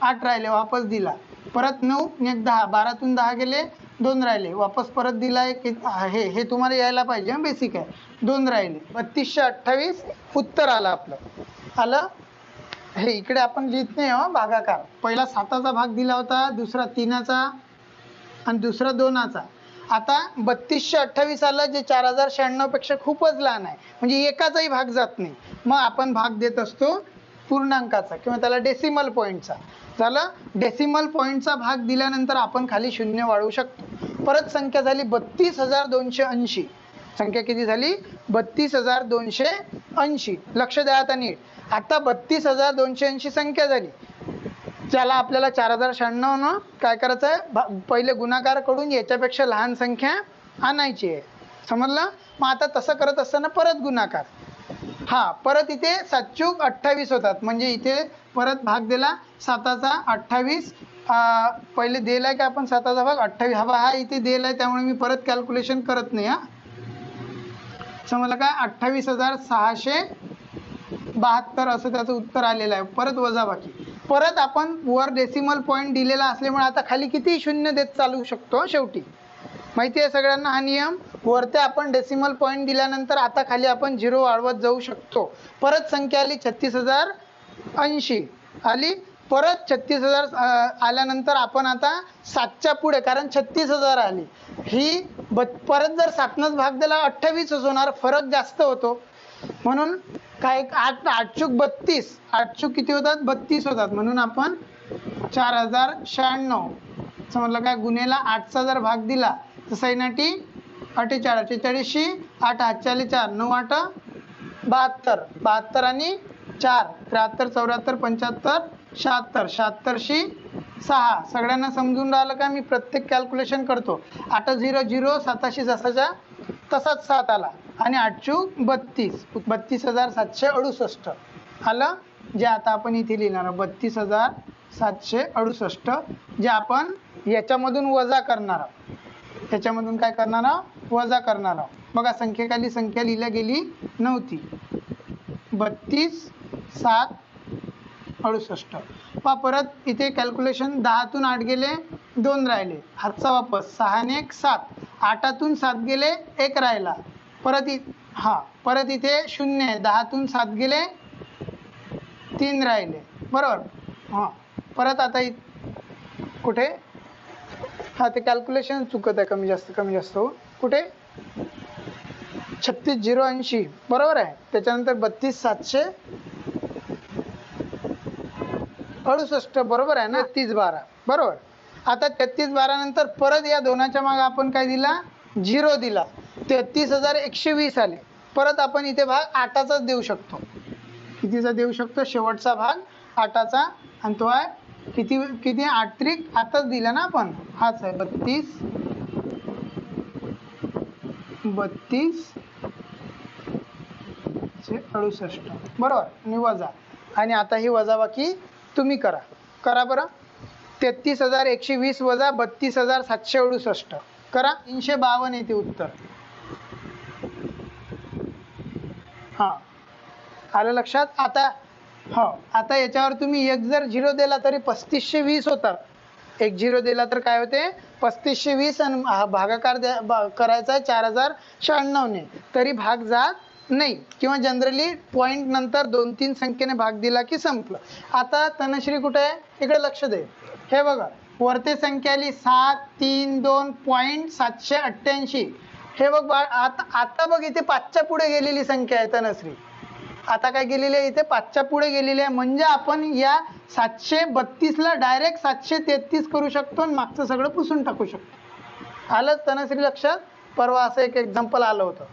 8 राहिले, वापस दिला. परत 9 आणि 10, 12तून 10 गेले, 2 राहिले, वापस परत दिलाय की हे तुम्हाला यायला पाहिजे, बेसिक आहे. 2 राहिले, 3228 उत्तर आलं आपलं. आलं. हे इकडे आपण लिहित नाही हो भागाकार. पहिला 7चा भाग दिला होता, दुसरा 3चा आणि दुसरा 2चा. आता 3228 आलं, जे 4096 पेक्षा खूपच लहान आहे, म्हणजे एकाचाही भाग जात नाही. मग आपण भाग देत असतो पूर्णांकाचा किंवा त्याला डेसिमल पॉईंटचा. झालं. डेसिमल पॉईंटचा भाग दिल्यानंतर आपण खाली शून्य वाढवू शकतो. परत संख्या झाली 32280. संख्या किती झाली? 32280. लक्ष द्या आता नीट. आता 32280 संख्या झाली, ज्याला आपल्याला 4096 न काय करायचं आहे, पहिले गुणाकार करून याच्यापेक्षा लहान संख्या आणायची आहे. समजलं? मग आता तसं करत असताना परत गुणाकार. परत इथे 728 होतात, म्हणजे इथे परत भाग दिला 7चा 28. पहिले दिलाय का आपण 7चा भाग 28. हा इथे दिलाय, त्यामुळे मी परत कॅल्क्युलेशन करत नाही. समजलं काय? 28,672 असं त्याचं उत्तर आलेलं आहे. परत वजाबाकी. परत आपण वर डेसिमल पॉईंट दिलेला असल्यामुळे आता खाली किती शून्य देत चालू शकतो. शेवटी माहिती आहे सगळ्यांना हा नियम. वरते आपण डेसिमल पॉईंट दिल्यानंतर आता खाली आपण 0 वाढवत जाऊ शकतो. परत संख्या आली 36,080 आली. परत 36,000 आल्यानंतर आपण आता 7च्या पुढे, कारण 36,000 आली ही परत जर 7नच भाग दिला 28 होणार, फरक जास्त होतो. म्हणून काय 8 चूक किती होतात? 32 होतात. म्हणून आपण 4096 समजलं काय, गुन्हेला 8चा जर भाग दिला तर 6 48 48 8 8 4 9 8 72 72 आणि 4 73 74 75 76 76 6. सगळ्यांना समजून राहिलं का? मी प्रत्येक कॅल्क्युलेशन करतो. 8 0 0 7 जसाच्या तसाच 7 आला आणि 8 चूक 32. 32,768 आलं. जे आता आपण इथे लिहिणार 32,768, जे आपण याच्यामधून वजा करणार आहोत. याच्यामधून काय करणार आहोत? वजा करणार आहोत. बघा संख्येखाली संख्या लिहिल्या गेली नव्हती. 32,768. परत इथे कॅल्क्युलेशन 10तून 8 गेले, 2 राहिले. हातचा वापस 6 आणि 1 7. 8तून 7 गेले, 1 राहिला. परत इथे 0 आहे. 10तून 7 गेले, 3 राहिले. बरोबर. परत आता कुठे ते कॅल्क्युलेशन चुकत आहे, कमी जास्त हो. कुठे 36,080 बरोबर आहे. त्याच्यानंतर 32,768 बरोबर आहे ना. 33,12 बरोबर. आता 33,12 नंतर परत या दोनाच्या मागे आपण काय दिला? 0 दिला. 33,120 आले. परत आपण इथे भाग 8चाच देऊ शकतो. कितीचा देऊ शकतो? शेवटचा भाग 8चा. आणि तो आहे किती? 8 त्रिक 8च दिला ना आपण. हाच आहे 32,68 बरोबर. आणि वजा. आणि आता ही वजाबाकी तुम्ही करा बरं. 33,120 वजा 32,768 करा. 352 येते उत्तर. आलं लक्षात? आता याच्यावर तुम्ही एक जर 0 दिला तरी 3520 होतात. एक 0 दिला तर काय होते? 3520. आणि भागाकार करायचा आहे 4096 ने, तरी भाग जात नाही. किंवा जनरली पॉईंट नंतर 2-3 संख्येने भाग दिला की संपलं. आता तनश्री कुठे आहे? इकडे लक्ष दे. हे बघा वरती संख्या आली 732.788. हे बघ आता बघ इथे 5च्या पुढे गेलेली संख्या आहे तनश्री. आता काय गेलेली आहे? इथे 5च्या पुढे गेलेली आहे. म्हणजे आपण या 732ला डायरेक्ट 733 करू शकतो आणि मागचं सगळं पुसून टाकू शकतो. आलं तनश्री लक्षात? परवा असं एक एक्झाम्पल आलं होतं.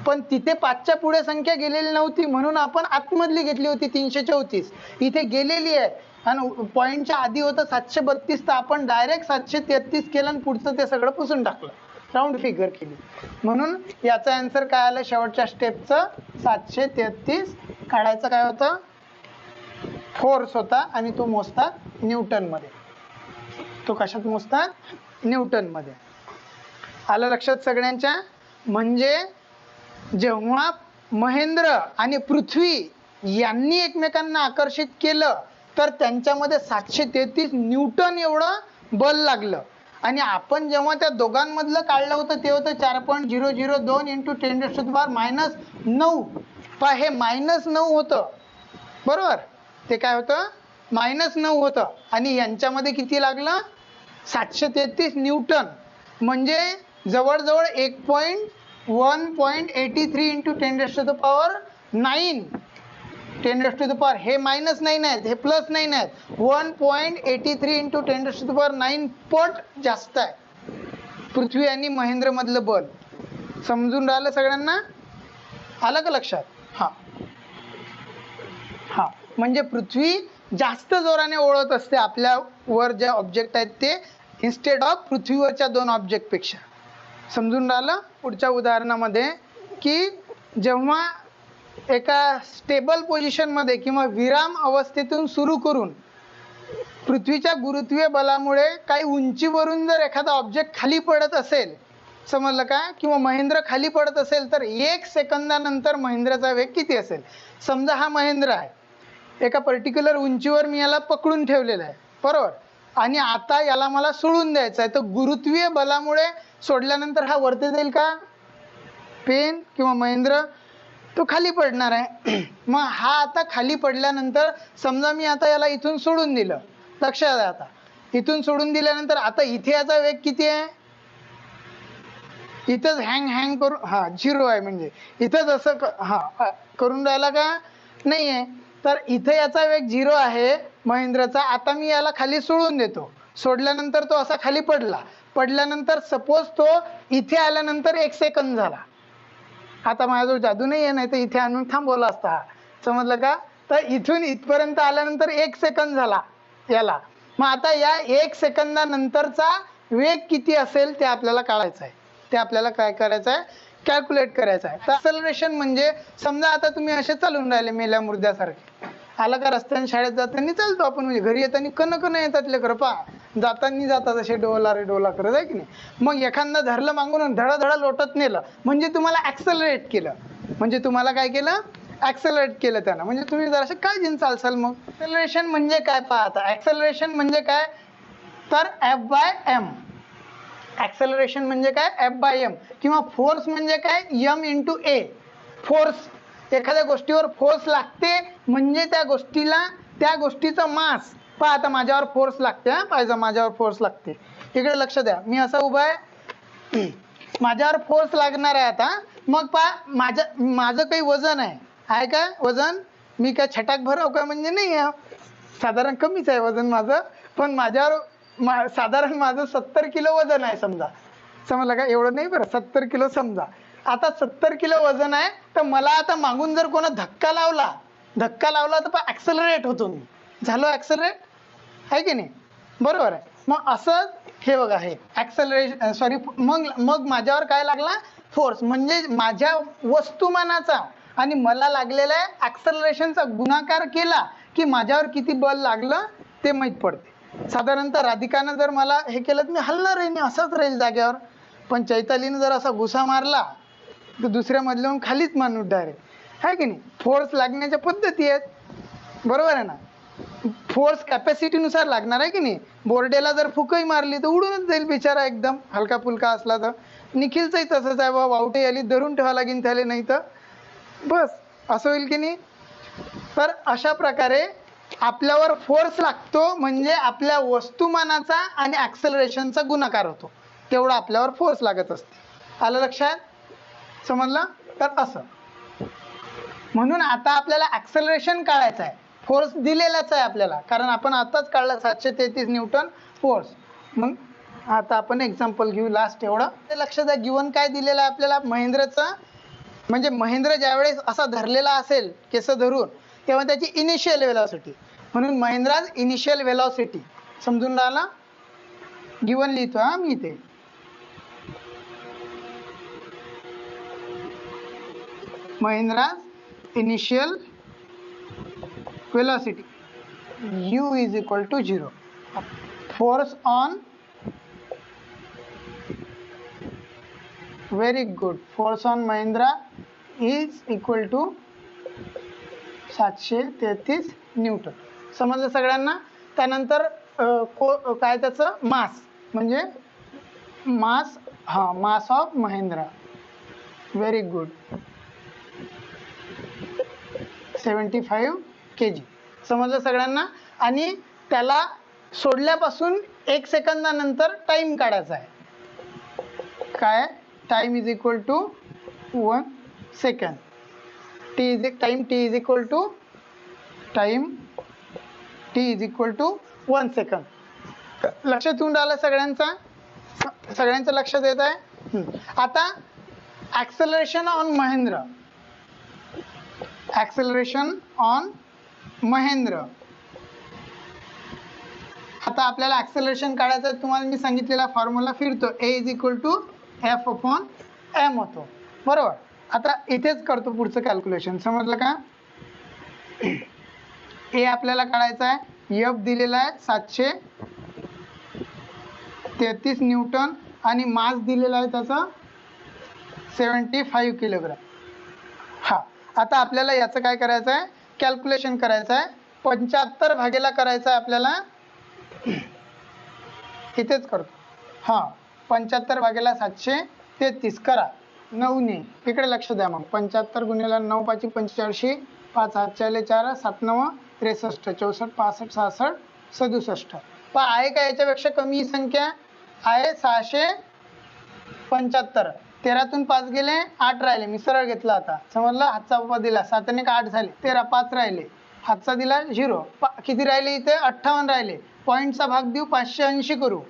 पण तिथे 5च्या पुढे संख्या गेलेली नव्हती, म्हणून आपण आतमधली घेतली होती 334. इथे गेलेली आहे आणि पॉईंटच्या आधी होतं 732, तर आपण डायरेक्ट 733 केलं आणि पुढचं ते सगळं पुसून टाकलं, राऊंड फिगर केली. म्हणून याचा आन्सर काय आलं? शेवटच्या स्टेपचं 733 काढायचं. काय होतं? फोर्स होता आणि तो मोजतात न्यूटनमध्ये. तो कशात मोजतात? न्यूटनमध्ये. आलं लक्षात सगळ्यांच्या? म्हणजे जेव्हा महेंद्र आणि पृथ्वी यांनी एकमेकांना आकर्षित केलं तर त्यांच्यामध्ये 733 न्यूटन एवढं बल लागलं. आणि आपण जेव्हा त्या दोघांमधलं काढलं होतं ते होतं 4.002 इंटू 10⁻⁹ पहा हे -9 होतं, बरोबर, ते काय होतं -9 होतं आणि यांच्यामध्ये किती लागलं 733 न्यूटन, म्हणजे जवळजवळ 1.83 इंटू 10⁻⁹ 10⁻, हे -9 आहेत, हे +9 आहेत, 1.83 इंटू 10⁻⁹ पट जास्त आहे पृथ्वी आणि महेंद्र मधलं बल. समजून राहिलं सगळ्यांना? आलं का लक्षात? हा हा, म्हणजे पृथ्वी जास्त जोराने ओढत असते आपल्या वर जे ऑब्जेक्ट आहेत ते, इन्स्टेड ऑफ पृथ्वीवरच्या 2 ऑब्जेक्ट पेक्षा. समजून राहिलं? पुढच्या उदाहरणामध्ये की जेव्हा एका स्टेबल पोझिशन मध्ये किंवा विराम अवस्थेतून सुरू करून पृथ्वीच्या गुरुत्वीय बलामुळे काही उंचीवरून जर एखादा ऑब्जेक्ट खाली पडत असेल, समजलं का, किंवा महेंद्र खाली पडत असेल तर 1 सेकंदानंतर महेंद्राचा वेग किती असेल. समजा हा महेंद्र आहे, एका पर्टिक्युलर उंचीवर मी याला पकडून ठेवलेला आहे, बरोबर, आणि आता याला मला सोडून द्यायचं आहे, तर गुरुत्वीय बलामुळे सोडल्यानंतर हा वरती जाईल का, पेन किंवा महेंद्र तो खाली पडणार आहे. मग हा आता खाली पडल्यानंतर समजा मी आता याला इथून सोडून दिलं, लक्षात आहे, आता इथून सोडून दिल्यानंतर आता इथे याचा वेग किती आहे, इथंच हँग करून, हा 0 आहे, म्हणजे इथंच असं करून राहिला का, नाही आहे, तर इथे याचा वेग 0 आहे महेंद्रचा. आता मी याला खाली सोडून देतो, सोडल्यानंतर तो असा खाली पडल्यानंतर सपोज तो इथे आल्यानंतर 1 सेकंद झाला. आता माझ्याजवळ जादू नाही आहे, नाही तर इथे आणून थांबवला असता, समजलं का. तर इथून इथपर्यंत आल्यानंतर 1 सेकंद झाला याला. मग आता या 1 सेकंदानंतरचा वेग किती असेल ते आपल्याला काढायचं आहे, ते आपल्याला काय करायचं आहे, कॅल्क्युलेट करायचं आहे. तर ॲक्सेलरेशन म्हणजे समजा आता तुम्ही असे चालून राहिले मेल्या मुर्द्यासारखे, आला का रस्त्याने शाळेत जाताना चालतो आपण, म्हणजे घरी येताना कण येतात लेकरं, पहा जाताना जातात असे डोला रे डोला करत, आहे की नाही. मग एखादा धरलं मागून धडा लोटत नेलं म्हणजे तुम्हाला ॲक्सेलरेट केलं, म्हणजे तुम्हाला काय केलं, ॲक्सेलरेट केलं त्यानं, म्हणजे तुम्ही जरासं काळजीने चालसाल. मग ॲक्सेलरेशन म्हणजे काय पहा आता, ॲक्सेलरेशन म्हणजे काय, तर F/m. ॲक्सेलरेशन म्हणजे काय, F/m, किंवा फोर्स म्हणजे काय, m × a. फोर्स, एखाद्या गोष्टीवर फोर्स लागते म्हणजे त्या गोष्टीचा मास. पहा आता माझ्यावर फोर्स लागते, पाहिजे माझ्यावर फोर्स लागते, इकडे लक्ष द्या, मी असा उभा आहे, माझ्यावर फोर्स लागणार आहे आता. मग पहा माझं काही वजन आहे का, वजन मी काय छटाक भराव का, म्हणजे नाही आहे, साधारण कमीच आहे वजन माझं, पण माझ्यावर साधारण माझं 70 किलो वजन आहे समजा, समजलं का, एवढं नाही बरं, 70 किलो समजा. आता 70 किलो वजन आहे, तर मला आता मागून जर कोणा धक्का लावला तर पहा ॲक्सेलरेट होतो मी, झालो ॲक्सेलरेट, आहे की नाही, बरोबर आहे. मग असं हे बघा, हे ॲक्सेलरेशन, सॉरी, मग माझ्यावर काय लागला, फोर्स, म्हणजे माझ्या वस्तुमानाचा आणि मला लागलेल्या ॲक्सेलरेशनचा गुणाकार केला की माझ्यावर किती बल लागलं ते माहीत पडते. साधारणतः राधिकानं जर मला हे केलं तर मी हलणार आहे, मी असंच राहील जाग्यावर, पण चैतालीनं जर असा घुसा मारला तर दुसऱ्या मधल्याहून खालीच माणूस डायरेक्ट, आहे की नाही. फोर्स लागण्याच्या पद्धती आहेत, बरोबर आहे ना, फोर्स कॅपॅसिटीनुसार लागणार, आहे की नाही. बोर्डेला जर फुकही मारली तर उडूनच जाईल बिचारा, एकदम हलका फुलका असला तर. निखिलचंही तसंच आहे, बाबा वावटे आली धरून ठेवा लागेल त्याला, नाही तर बस असं होईल की नाही. तर अशा प्रकारे आपल्यावर फोर्स लागतो म्हणजे आपल्या वस्तुमानाचा आणि ॲक्सेलरेशनचा गुणाकार होतो, तेवढा आपल्यावर फोर्स लागत असते. आलं लक्षात, समजलं. तर असं म्हणून आता आपल्याला ॲक्सेलरेशन काढायचं आहे, फोर्स दिलेलाच आहे आपल्याला, कारण आपण आताच काढला 733 न्यूटन फोर्स. मग आता आपण एक्झाम्पल घेऊ लास्ट, एवढं ते लक्षात आहे. गिवन काय दिलेलं आहे आपल्याला, महेंद्रचं, म्हणजे महेंद्र ज्यावेळेस असा धरलेला असेल केस धरून तेव्हा त्याची इनिशियल वेलॉसिटी, म्हणून महेंद्राज इनिशियल वेलॉसिटी, समजून राहिला. गिवन लिहितो हा मी इथे, महेंद्राज initial velocity u is equal to 0. Force on, very good, force on Mahindra is equal to 733 Newton. समजलं सगळ्यांना. त्यानंतर काय त्याचं मास, म्हणजे मास, हा मास of Mahindra, very good, 75 kg. समजलं सगळ्यांना. आणि त्याला सोडल्यापासून 1 सेकंदानंतर टाइम काढायचा आहे. काय? Time is equal to 1 second. Time T is equal to 1 second. लक्षात येऊन राहिलं सगळ्यांचं लक्षात येत आहे. आता ॲक्सेलरेशन ऑन महेंद्र, आता आपल्याला ॲक्सेलरेशन काढायचं आहे. तुम्हाला मी सांगितलेला फॉर्म्युला फिरतो, A is equal to F upon M होतो, बरोबर. आता इथेच करतो पुढचं कॅल्क्युलेशन. समजलं का? ए आपल्याला काढायचं आहे, एफ दिलेला आहे 733 न्यूटन आणि मास दिलेला आहे त्याचा 75 किलोग्राम. हा, आता आपल्याला याचं काय करायचं आहे? कॅल्क्युलेशन करायचं आहे. 75 भागेला करायचं आहे आपल्याला. इथेच करतो. हां, 75 भागेला 733 करा 9 ने. इकडे लक्ष द्या. मग 75 गुणिले 9 5 45, 5 हात 4 7 9 63 64 65 66 67. पण आहे का याच्यापेक्षा कमी संख्या? आहे 675. 13तून 5 गेले 8 राहिले. मी सरळ घेतला आता. समजलं? हातचा बाबा दिला 7 ने 8 झाले 13, 5 राहिले. हातचा दिला 0. किती राहिले? इथे 58 राहिले. पॉईंटचा भाग देऊ 580 करू.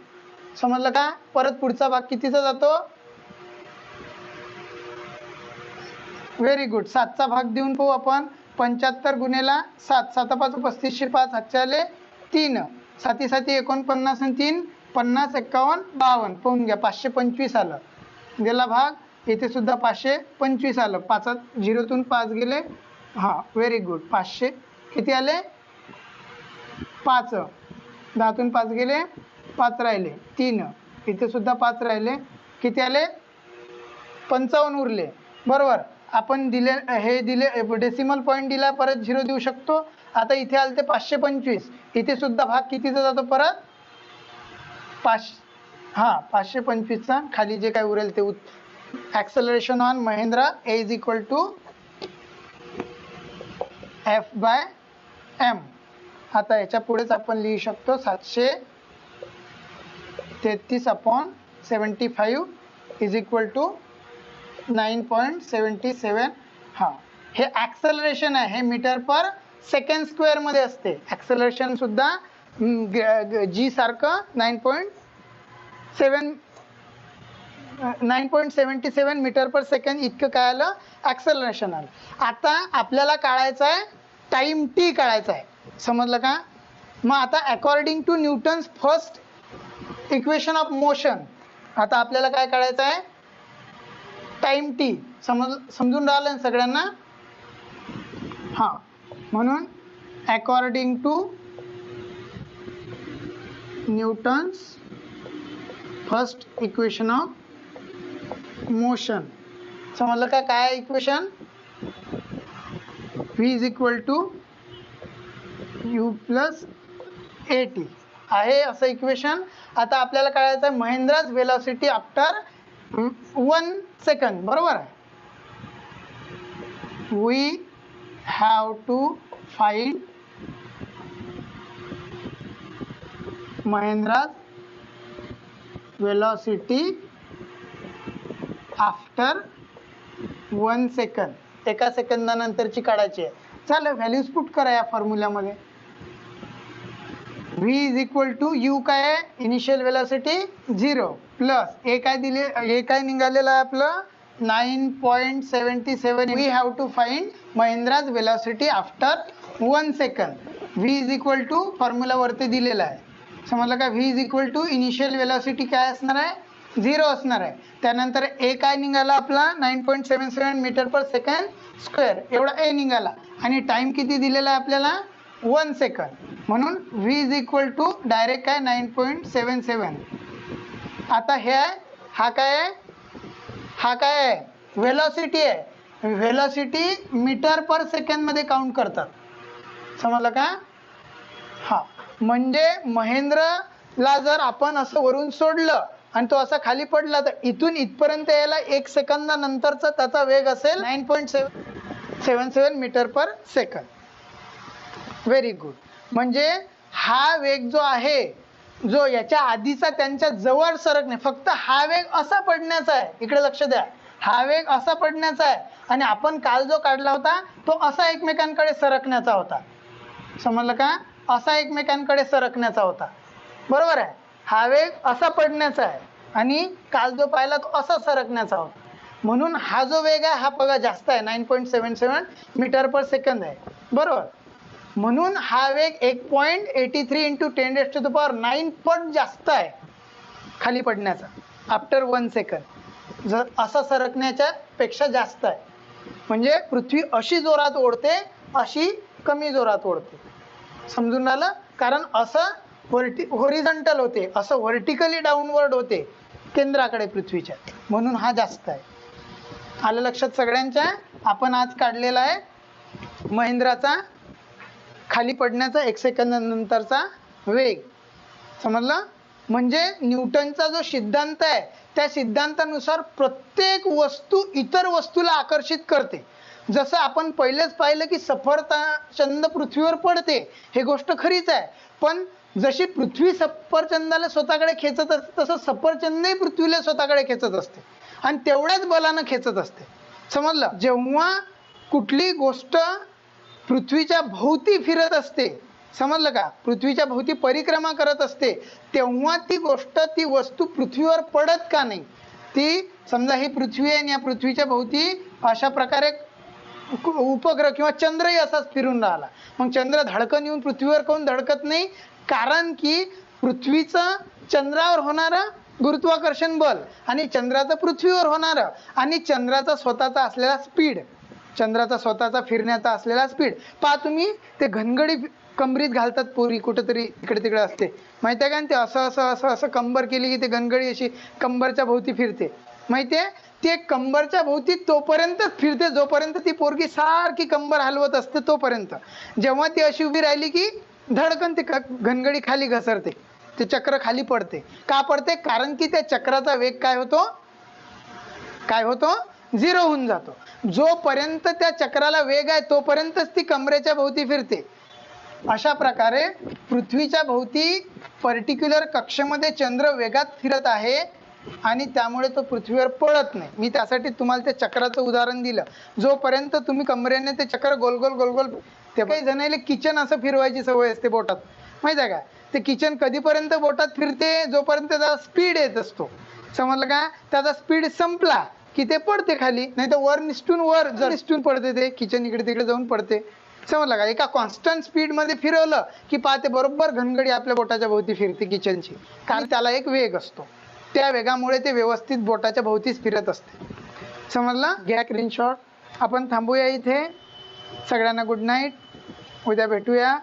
समजलं का? परत पुढचा भाग कितीचा जातो? Very good. 7चा भाग देऊन पाहू आपण. 75 गुणेला 7, 7 5 35, 5 हातचे आले 3, 7 7 49 आणि 3 50 51 52. पाहून घ्या 525 आलं. गेला भाग. इथे सुद्धा 525 आलं. 5 0तून 5 गेले. हां, व्हेरी गुड. 500 किती आले? 5. 10तून 5 गेले 5 राहिले. 3, इथे सुद्धा 5 राहिले. किती आले? 55 उरले, बरोबर. आपण दिले हे दिले डेसिमल पॉईंट दिला, परत 0 देऊ शकतो. आता इथे आले ते 525. इथे सुद्धा भाग कितीचा जातो परत? 525चा. खाली जे काय उरेल ते. Acceleration on Mahendra A is equal to F by M. आता याच्या पुढेच आपण लिहू शकतो 733 अपॉन 75 इज इक्वल टू 9.77. हां, हे ॲक्सेलरेशन आहे. हे मीटर पर सेकंड स्क्वेअर मध्ये असते. ॲक्सेलरेशन सुद्धा जी सारखं 9.77 मीटर पर सेकंड इतकं काय आलं? ॲक्सेलरेशन आलं. आता आपल्याला काढायचं आहे टाइम टी काढायचा आहे. समजलं का? मग आता according to Newton's first equation of motion, आता आपल्याला काय काढायचं आहे? Time T. समजून राहिलं ना सगळ्यांना? हां, म्हणून according to Newton's first equation of motion. समजलं का? काय equation? V is equal to U plus A T आहे असं इक्वेशन. आता आपल्याला काढायचं आहे महेंद्राज वेलॉसिटी आफ्टर 1 सेकंड, बरोबर आहे. We have to find Mahendra's velocity after 1 second. 1 सेकंदानंतरची काढायची आहे. चला व्हॅल्यूज पुट करा या फॉर्म्युल्यामध्ये. v is equal to u काय आहे? इनिशियल वेलॉसिटी 0 प्लस ए काय दिले? ए काय निघालेलं आहे आपलं? 9.77. We have to find Mahendra's velocity after 1 second. v is equal to फॉर्म्युलावरती दिलेला आहे. समजलं का? v is equal to initial velocity काय असणार आहे? 0 असणार आहे. त्यानंतर ए काय निघाला आपला? 9.77 मीटर पर सेकंड स्क्वेअर एवढा ए निघाला. आणि टाइम किती दिलेला आहे आपल्याला? 1 सेकंड. म्हणून v is equal to direct काय? 9.77. आता हे आहे, हा काय आहे? हा काय आहे? व्हेलॉसिटी आहे. व्हेलॉसिटी मीटर पर सेकंड मध्ये काउंट करतात. समजलं का? हा, म्हणजे महेंद्रला जर आपण असं वरून सोडलं आणि तो असा खाली पडला तर इथून इथपर्यंत यायला 1 सेकंदानंतरचा त्याचा वेग असेल 9.77 metre per second. Very good. म्हणजे हा वेग जो आहे, जो याच्या आधीचा त्यांच्या जवळ सरकणे, फक्त हा वेग असा पडण्याचा आहे. इकडे लक्ष द्या, हा वेग असा पडण्याचा आहे आणि आपण काल जो काढला होता तो असा एकमेकांकडे सरकण्याचा होता. समजलं का? असा एकमेकांकडे सरकण्याचा होता. बरोबर आहे. हा वेग असा पडण्याचा आहे आणि काल जो पाहिला तो असा सरकण्याचा होता. म्हणून हा जो वेग आहे हा बघा जास्त आहे, 9.77 मीटर पर सेकंद आहे. बरोबर. म्हणून हा वेग 1.83 इंटू 10⁹ पट जास्त आहे खाली पडण्याचा आफ्टर 1 सेकंद. जर असा सरकण्याच्या पेक्षा जास्त आहे. म्हणजे पृथ्वी अशी जोरात ओढते, अशी कमी जोरात ओढते. समजून आलं? कारण असं होरिझॉन्टल होते, असं व्हर्टिकली डाऊनवर्ड होते केंद्राकडे पृथ्वीच्या, म्हणून हा जास्त आहे. आलं लक्षात सगळ्यांच्या? आपण आज काढलेला आहे महेंद्राचा खाली पडण्याचा 1 सेकंदानंतरचा वेग. समजलं? म्हणजे न्यूटनचा जो सिद्धांत आहे त्या सिद्धांतानुसार प्रत्येक वस्तू इतर वस्तूला आकर्षित करते. जसं आपण पहिलेच पाहिलं की सफरचंद पृथ्वीवर पडते, हे गोष्ट खरीच आहे. पण जशी पृथ्वी सफरचंदाला स्वतःकडे खेचत असते तसं सफरचंदही पृथ्वीला स्वतःकडे खेचत असते आणि तेवढ्याच बलानं खेचत असते. समजलं? जेव्हा कुठली गोष्ट पृथ्वीच्या भोवती फिरत असते, समजलं का, पृथ्वीच्या भोवती परिक्रमा करत असते, तेव्हा ती गोष्ट, ती वस्तू पृथ्वीवर पडत का नाही. ती समजा ही पृथ्वी आहे आणि या पृथ्वीच्या भोवती अशा प्रकारे उपग्रह किंवा चंद्रही असाच फिरून राहिला, मग चंद्र धडकन येऊन पृथ्वीवर कोण धडकत नाही. कारण की पृथ्वीचं चंद्रावर होणारं गुरुत्वाकर्षण बल आणि चंद्राचं पृथ्वीवर होणारं आणि चंद्राचा स्वतःचा असलेला स्पीड, चंद्राचा स्वतःचा फिरण्याचा असलेला स्पीड. पहा तुम्ही, ते घनगडी कमरीत घालतात पोरी, कुठेतरी इकडे तिकडे असते, माहिती आहे का? ते असं असं असं असं कंबर केली की ते घनगडी अशी कंबरच्या भोवती फिरते, माहिती आहे? ते कंबरच्या भोवती तोपर्यंत फिरते जोपर्यंत ती पोरगी सारखी कंबर हलवत असते तोपर्यंत. जेव्हा ती अशी उभी राहिली की धडकन ते घनगडी खाली घसरते, ते चक्र खाली पडते. का पडते? कारण की त्या चक्राचा वेग काय होतो, काय होतो, 0 होऊन जातो. जोपर्यंत त्या चक्राला वेग आहे तोपर्यंतच ती कमरेच्या भोवती फिरते. अशा प्रकारे पृथ्वीच्या भोवती पर्टिक्युलर कक्षेमध्ये चंद्र वेगात फिरत आहे आणि त्यामुळे तो पृथ्वीवर पळत नाही. मी त्यासाठी तुम्हाला त्या चक्राचं उदाहरण दिलं. जोपर्यंत तुम्ही कमरेने ते चक्र गोल गोल गोल गोल, ते काही जणांना किचन असं फिरवायची सवय असते बोटात, माहिती आहे का? ते किचन कधीपर्यंत बोटात फिरते, जोपर्यंत त्याचा स्पीड येत असतो. समजलं का? त्याचा स्पीड संपला की ते पडते खाली, नाही तर वर निसटून पडते, ते किचन इकडे तिकडे जाऊन पडते. समजलं का? एका कॉन्स्टंट स्पीड मध्ये फिरवलं की पाहते बरोबर घनगडी आपल्या बोटाच्या भोवती फिरते किचनची, कारण त्याला एक वेग असतो. त्या वेगामुळे ते व्यवस्थित बोटाच्या भोवतीच फिरत असते. समजलं? घ्या स्क्रीनशॉट. आपण थांबूया इथे. सगळ्यांना गुड नाईट. उद्या भेटूया.